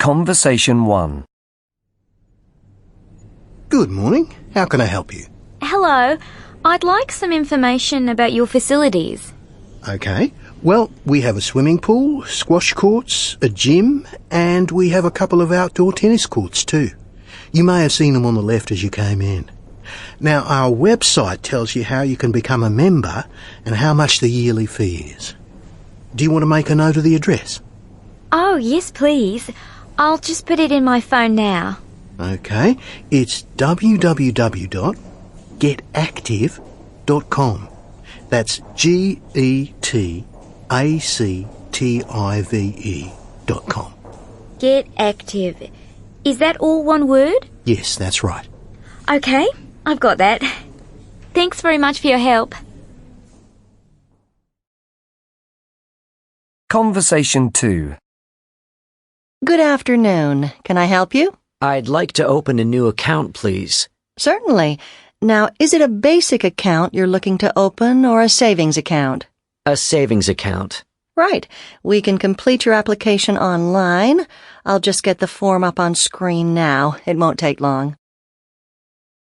Conversation 1. Good morning. How can I help you? Hello. I'd like some information about your facilities. Okay. Well, we have a swimming pool, squash courts, a gym, and we have a couple of outdoor tennis courts too. You may have seen them on the left as you came in. Now, our website tells you how you can become a member and how much the yearly fee is. Do you want to make a note of the address? Oh, yes, please. I'll just put it in my phone now. Okay. It's www.getactive.com. That's GETACTIVE.com. Get Active. Is that all one word? Yes, that's right. Okay, I've got that. Thanks very much for your help. Conversation 2. Good afternoon. Can I help you? I'd like to open a new account, please. Certainly. Now, is it a basic account you're looking to open or a savings account? A savings account. Right. We can complete your application online. I'll just get the form up on screen now. It won't take long.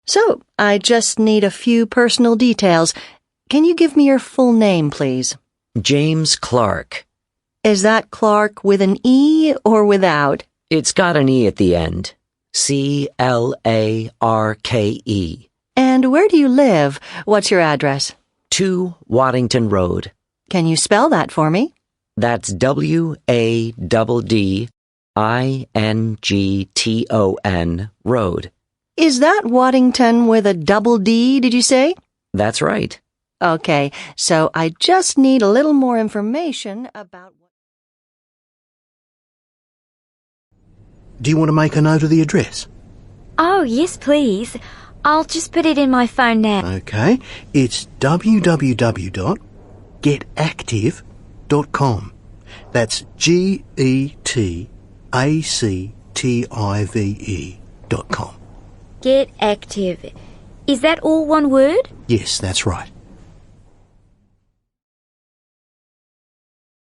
So, I just need a few personal details. Can you give me your full name, please? James Clark. Is that Clark with an E or without? It's got an E at the end. CLARKE. And where do you live? What's your address? 2 Waddington Road. Can you spell that for me? That's WADDINGTON Road. Is that Waddington with a double D, did you say? That's right. Okay, so I just need a little more information about... Do you want to make a note of the address? Oh, yes, please. I'll just put it in my phone now. Okay. It's www.getactive.com. That's GETACTIVE.com. Get Active. Is that all one word? Yes, that's right.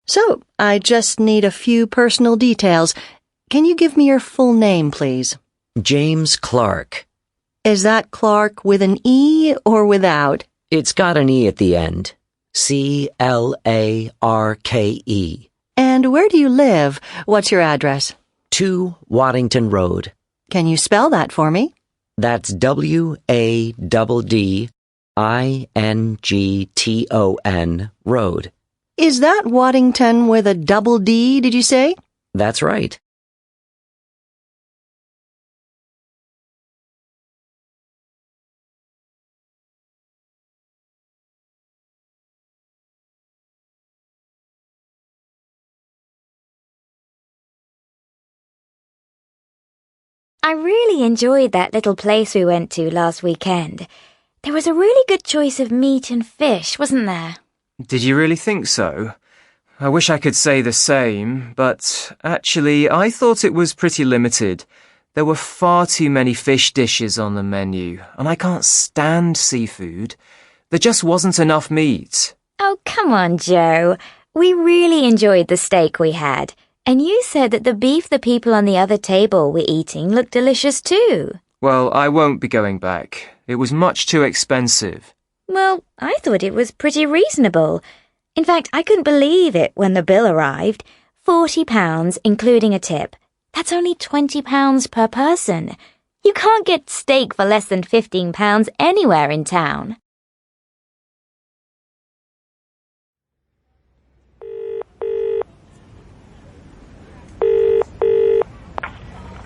So, I just need a few personal details. Can you give me your full name, please? James Clark. Is that Clark with an E or without? It's got an E at the end. CLARKE. And where do you live? What's your address? 2 Waddington Road. Can you spell that for me? That's WADDINGTON Road. Is that Waddington with a double D, did you say? That's right. I really enjoyed that little place we went to last weekend. There was a really good choice of meat and fish, wasn't there? Did you really think so? I wish I could say the same, but actually I thought it was pretty limited. There were far too many fish dishes on the menu, and I can't stand seafood. There just wasn't enough meat. Oh, come on, Joe. We really enjoyed the steak we had. And you said that the beef the people on the other table were eating looked delicious too. Well, I won't be going back. It was much too expensive. Well, I thought it was pretty reasonable. In fact, I couldn't believe it when the bill arrived. £40, including a tip. That's only £20 per person. You can't get steak for less than £15 anywhere in town.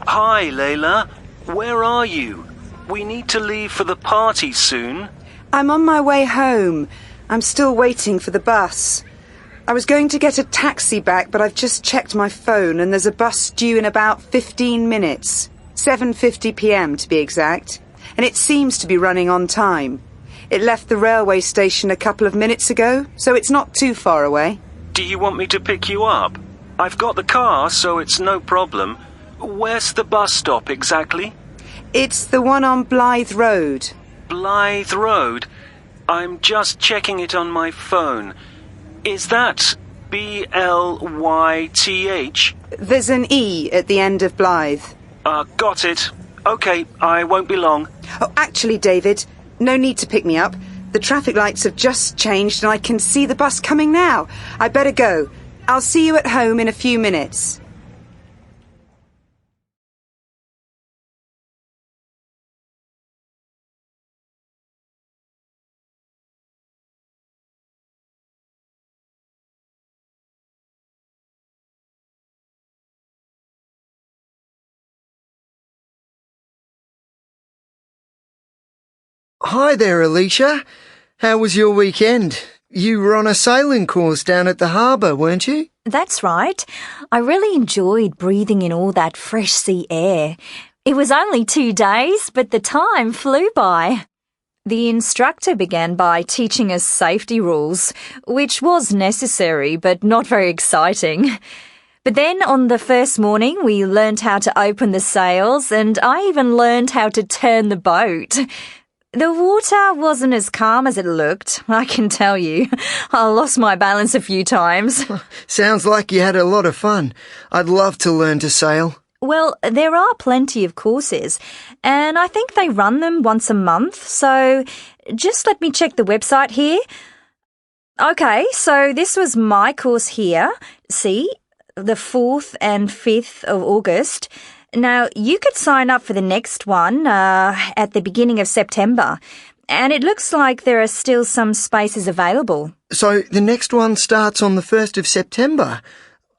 Hi, Layla. Where are you? We need to leave for the party soon. I'm on my way home. I'm still waiting for the bus. I was going to get a taxi back, but I've just checked my phone and there's a bus due in about 15 minutes. 7:50 p.m. to be exact. And it seems to be running on time. It left the railway station a couple of minutes ago, so it's not too far away. Do you want me to pick you up? I've got the car, so it's no problem. Where's the bus stop exactly? It's the one on Blythe Road. Blythe Road? I'm just checking it on my phone. Is that Blyth. There's an E at the end of Blythe. Got it. OK, I won't be long. Oh, actually, David, no need to pick me up. The traffic lights have just changed and I can see the bus coming now. I better go. I'll see you at home in a few minutes. Hi there, Alicia. How was your weekend? You were on a sailing course down at the harbour, weren't you? That's right. I really enjoyed breathing in all that fresh sea air. It was only 2 days, but the time flew by. The instructor began by teaching us safety rules, which was necessary but not very exciting. But then on the first morning, we learned how to open the sails, and I even learned how to turn the boat. The water wasn't as calm as it looked, I can tell you. I lost my balance a few times. Sounds like you had a lot of fun. I'd love to learn to sail. Well, there are plenty of courses, and I think they run them once a month, so just let me check the website here. Okay, so this was my course here. See, the 4th and 5th of August. Now, you could sign up for the next one at the beginning of September, and it looks like there are still some spaces available. So the next one starts on the 1st of September.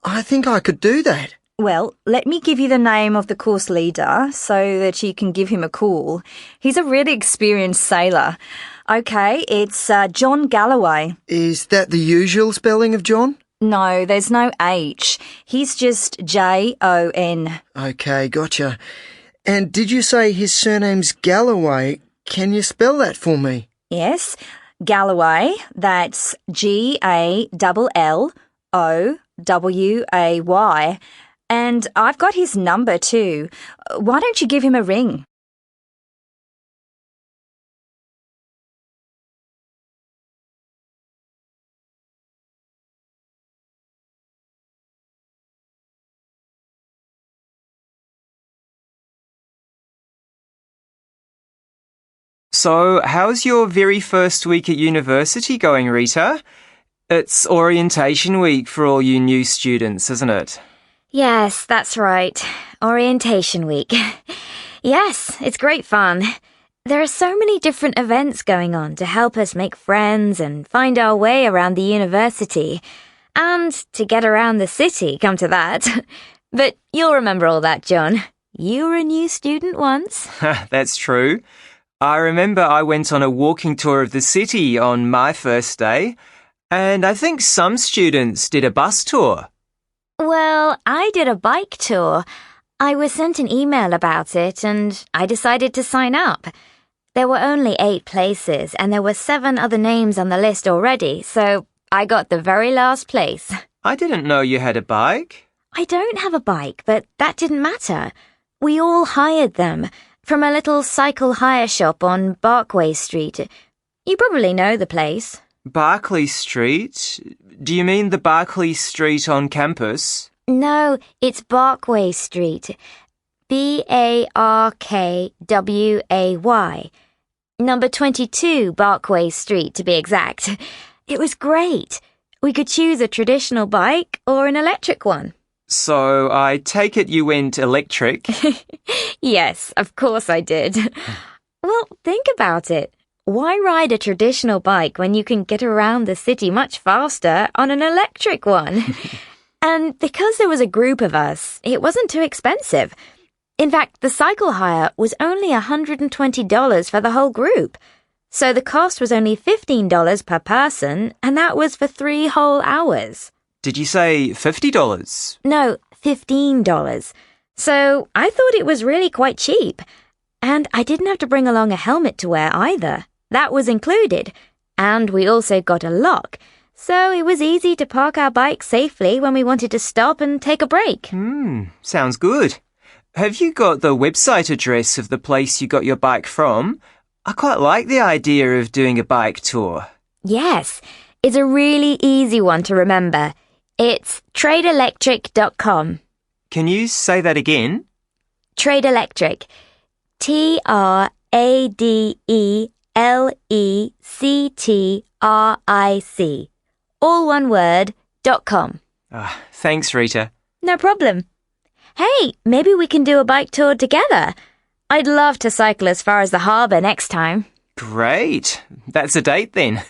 I think I could do that. Well, let me give you the name of the course leader so that you can give him a call. He's a really experienced sailor. Okay, it's John Galloway. Is that the usual spelling of John? No, there's no H. He's just Jon. Okay, gotcha. And did you say his surname's Galloway? Can you spell that for me? Yes, Galloway. That's Galloway. And I've got his number too. Why don't you give him a ring? So, how's your very first week at university going, Rita? It's orientation week for all you new students, isn't it? Yes, that's right. Orientation week. Yes, it's great fun. There are so many different events going on to help us make friends and find our way around the university. And to get around the city, come to that. But you'll remember all that, John. You were a new student once. That's true. I remember I went on a walking tour of the city on my first day, and I think some students did a bus tour. Well, I did a bike tour. I was sent an email about it and I decided to sign up. There were only 8 places and there were 7 other names on the list already, so I got the very last place. I didn't know you had a bike. I don't have a bike, but that didn't matter. We all hired them from a little cycle hire shop on Barkway Street. You probably know the place. Barclay Street? Do you mean the Barclay Street on campus? No, it's Barkway Street. Barkway. Number 22 Barkway Street, to be exact. It was great. We could choose a traditional bike or an electric one. So I take it you went electric? Yes, of course I did. Well, think about it. Why ride a traditional bike when you can get around the city much faster on an electric one? And because there was a group of us, it wasn't too expensive. In fact, the cycle hire was only $120 for the whole group. So the cost was only $15 per person, and that was for 3 whole hours. Did you say $50? No, $15. So I thought it was really quite cheap. And I didn't have to bring along a helmet to wear either. That was included. And we also got a lock. So it was easy to park our bike safely when we wanted to stop and take a break. Sounds good. Have you got the website address of the place you got your bike from? I quite like the idea of doing a bike tour. Yes, it's a really easy one to remember. It's tradeelectric.com. Can you say that again? Trade Electric. TradeElectric. All one word, .com. Thanks, Rita. No problem. Hey, maybe we can do a bike tour together. I'd love to cycle as far as the harbour next time. Great. That's a date then.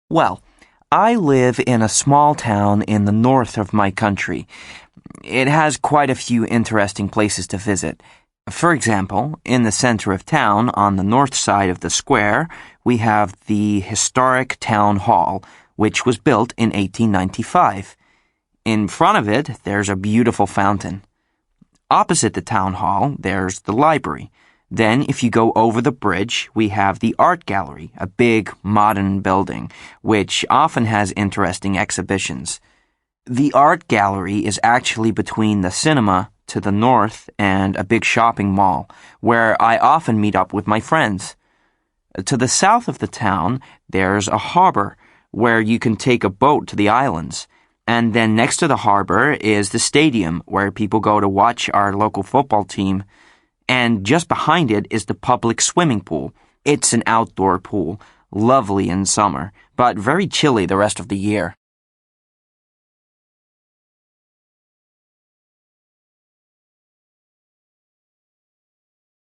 Well, I live in a small town in the north of my country. It has quite a few interesting places to visit. For example, in the center of town, on the north side of the square, we have the historic town hall, which was built in 1895. In front of it, there's a beautiful fountain. Opposite the town hall, there's the library. Then, if you go over the bridge, we have the art gallery, a big, modern building, which often has interesting exhibitions. The art gallery is actually between the cinema to the north and a big shopping mall, where I often meet up with my friends. To the south of the town, there's a harbor, where you can take a boat to the islands. And then next to the harbor is the stadium, where people go to watch our local football team. And just behind it is the public swimming pool. It's an outdoor pool, lovely in summer, but very chilly the rest of the year.